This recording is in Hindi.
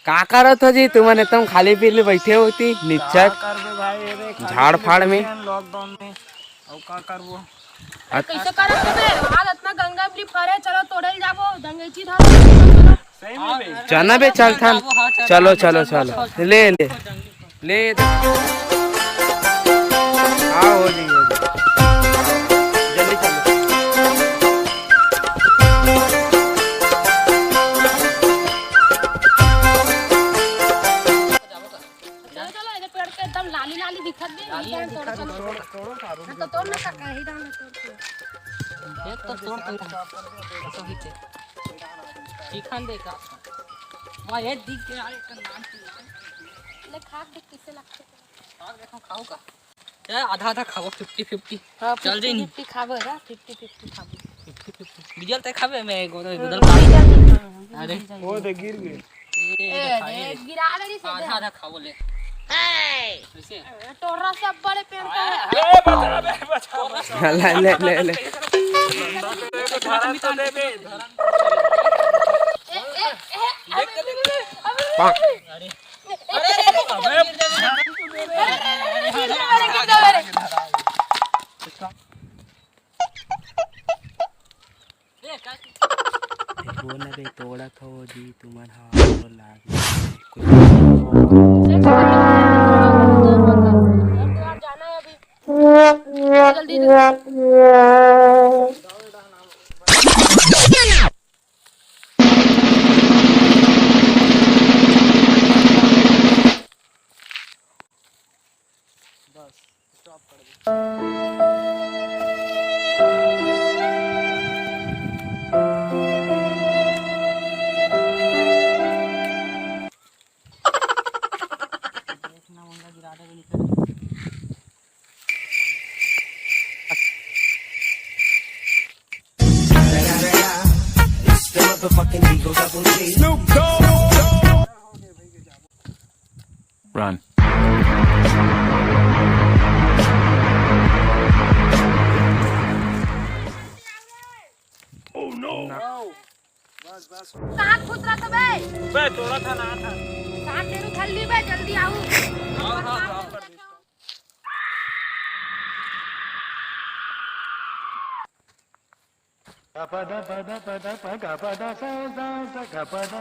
का करत हो जी तुमने एकदम खाली पीली बैठे होती निच्चक झाड़ फाड़ में लॉकडाउन में और का करबो कैसे करत बे आज इतना गंगा ब्री फरे चलो तोड़ल जाबो दंगेची धर सही में बे चना बे चल थान चलो चलो चलो ले ले ले हाँ हो जी जल्दी चलो चलो इधर पेड़ के एकदम लाली लाली दिखत बे तोड़ो तो तोड़ ना का ही दाम तोड़ एक तो तोड़ तो हिते चिकन देखा मैं ये दिख गया एक नाम ले खा के किसे लगते और देखो खाओ का यार आधा आधा खाओ 50-50 हां चल जी 50 खाबो रा 50 खाबो 50-50 डीजल ते खाबे मैं गुदल खा अरे वो दे गिर गए ए गिरा दे से आधा आधा खाओ ले कैसे टोरा सब बड़े पेड़ का ए बचा ले ले ले धरन तो दे बे अरे वो ना बे तोड़ा था वो जी तुम्हारा हाथ लाग जाना है अभी जल्दी Run. Oh no कहां खुद रहा था बे थोड़ा था ना था साथ तेरू थल्ली बे जल्दी आओ हां गा पदा पदा पदा गा पदा सा सा गा पदा